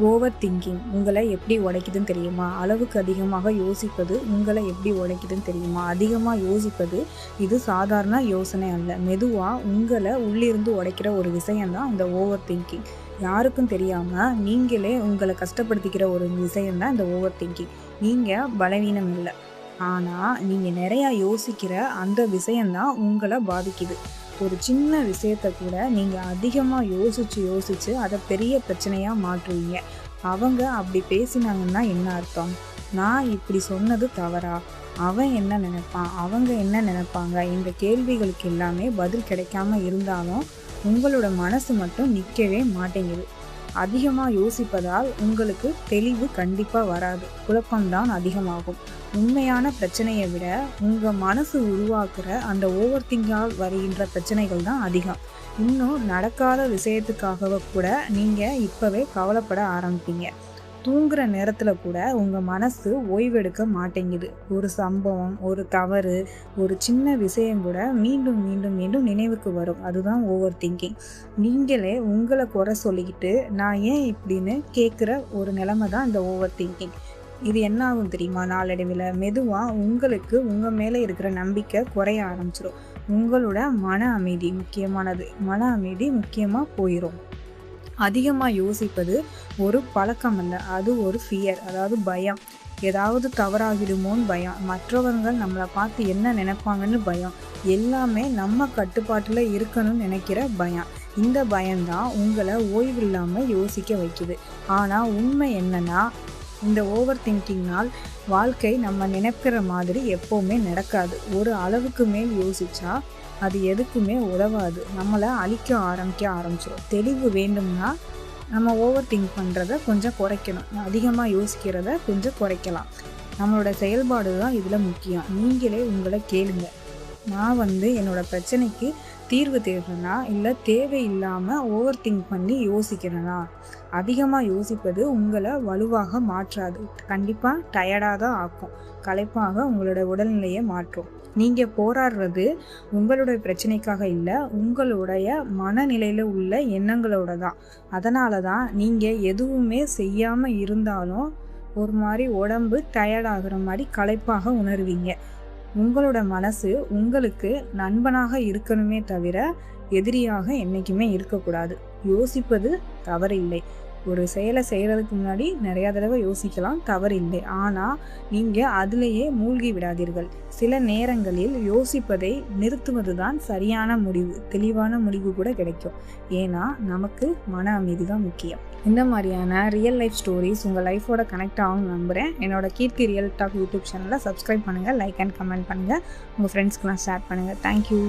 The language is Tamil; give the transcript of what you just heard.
ஓவர் திங்கிங் உங்களை எப்படி உடைக்குதுன்னு தெரியுமா? அளவுக்கு அதிகமாக யோசிப்பது உங்களை எப்படி உடைக்குதுன்னு தெரியுமா? அதிகமாக யோசிப்பது இது சாதாரண யோசனை அல்ல. மெதுவாக உங்களை உள்ளிருந்து உடைக்கிற ஒரு விஷயம்தான் இந்த ஓவர் திங்கிங். யாருக்கும் தெரியாமல் நீங்களே உங்களை கஷ்டப்படுத்திக்கிற ஒரு விஷயம்தான் இந்த ஓவர் திங்கிங். நீங்கள் பலவீனம் இல்லை, ஆனால் நீங்கள் நிறையா யோசிக்கிற அந்த விஷயந்தான் உங்களை பாதிக்குது. ஒரு சின்ன விஷயத்தை கூட நீங்கள் அதிகமாக யோசித்து அதை பெரிய பிரச்சனையாக மாற்றுவீங்க. அவங்க அப்படி பேசினாங்கன்னா என்ன அர்த்தம்? நான் இப்படி சொன்னது தவறா? அவன் என்ன நினைப்பான்? அவங்க என்ன நினைப்பாங்க? இந்த கேள்விகளுக்கு எல்லாமே பதில் கிடைக்காம இருந்தாலும் உங்களோட மனசு மட்டும் நிற்கவே மாட்டேங்குது. அதிகமாக யோசிப்பதால் உங்களுக்கு தெளிவு கண்டிப்பாக வராது, குழப்பம்தான் அதிகமாகும். உண்மையான பிரச்சனையை விட உங்கள் மனசு உருவாக்குற அந்த ஓவர் திங்கால் வருகின்ற பிரச்சனைகள் தான் அதிகம். இன்னும் நடக்காத விஷயத்துக்காக கூட நீங்கள் இப்போவே கவலைப்பட ஆரம்பிப்பீங்க. தூங்குற நேரத்தில் கூட உங்கள் மனசு ஓய்வெடுக்க மாட்டேங்குது. ஒரு சம்பவம், ஒரு தவறு, ஒரு சின்ன விஷயம் கூட மீண்டும் மீண்டும் மீண்டும் நினைவுக்கு வரும். அதுதான் ஓவர் திங்கிங். நீங்களே உங்களை குறை சொல்லிக்கிட்டு நான் ஏன் இப்படின்னு கேட்குற ஒரு நிலைமை தான் இந்த ஓவர் திங்கிங். இது என்ன ஆகும் தெரியுமா? நாளடைவில் மெதுவாக உங்களுக்கு உங்கள் மேலே இருக்கிற நம்பிக்கை குறைய ஆரம்பிச்சிடும். உங்களோட மன அமைதி முக்கியமானது. மன அமைதி முக்கியமாக போயிடும். அதிகமாக யோசிப்பது ஒரு பழக்கம் அல்ல, அது ஒரு ஃபியர், அதாவது பயம். ஏதாவது தவறாகிடுமோன்னு பயம், மற்றவர்கள் நம்மளை பார்த்து என்ன நினைப்பாங்கன்னு பயம், எல்லாமே நம்ம கட்டுப்பாட்டில் இருக்கணும்னு நினைக்கிற பயம். இந்த பயம்தான் உங்களை ஓய்வில்லாமல் யோசிக்க வைக்குது. ஆனால் உண்மை என்னன்னா, இந்த ஓவர் திங்கிங்னால் வாழ்க்கை நம்ம நினைக்கிற மாதிரி எப்போவுமே நடக்காது. ஒரு அளவுக்கு மேல் யோசித்தா அது எதுக்குமே உதவாது, நம்மளை அழிக்க ஆரம்பிச்சிடும். தெளிவு வேண்டும்னா நம்ம ஓவர் திங்க் பண்ணுறத கொஞ்சம் குறைக்கணும், அதிகமாக யோசிக்கிறத கொஞ்சம் குறைக்கலாம். நம்மளோட செயல்பாடு தான் இதில் முக்கியம். நீங்களே உங்களை கேளுங்க, நான் என்னோட பிரச்சனைக்கு தீர்வு தேடுறேனா இல்லை தேவையில்லாமல் ஓவர் திங்க் பண்ணி யோசிக்கிறேனா? அதிகமாக யோசிப்பது உங்களை வலுவாக மாற்றாது, கண்டிப்பாக டயர்டாக தான் ஆக்கும், களைப்பாக உங்களோட உடல்நிலையை மாற்றும். நீங்கள் போராடுறது உங்களுடைய பிரச்சனைக்காக இல்லை, உங்களுடைய மனநிலையில் உள்ள எண்ணங்களோட தான். அதனால தான் நீங்கள் எதுவுமே செய்யாமல் இருந்தாலும் ஒரு மாதிரி உடம்பு டயர்டாகிற மாதிரி களைப்பாக உணர்வீங்க. உங்களோட மனசு உங்களுக்கு நண்பனாக இருக்கணுமே தவிர எதிரியாக என்றைக்குமே இருக்கக்கூடாது. யோசிப்பது தவறில்லை. ஒரு செயலை செய்கிறதுக்கு முன்னாடி நிறையா தடவை யோசிக்கலாம், தவறு இல்லை. ஆனால் நீங்கள் அதிலேயே மூழ்கி விடாதீர்கள். சில நேரங்களில் யோசிப்பதை நிறுத்துவது தான் சரியான முடிவு, தெளிவான முடிவு கூட கிடைக்கும். ஏன்னா நமக்கு மன அமைதி தான் முக்கியம். இந்த மாதிரியான ரியல் லைஃப் ஸ்டோரிஸ் உங்கள் லைஃபோட கனெக்ட் ஆகும்னு நம்புகிறேன். என்னோட கீர்த்தி ரியல் டாக் யூடியூப் சேனலை சப்ஸ்கிரைப் பண்ணுங்கள், லைக் அண்ட் கமெண்ட் பண்ணுங்கள், உங்கள் ஃப்ரெண்ட்ஸ்க்கெலாம் ஷேர் பண்ணுங்கள். தேங்க்யூ.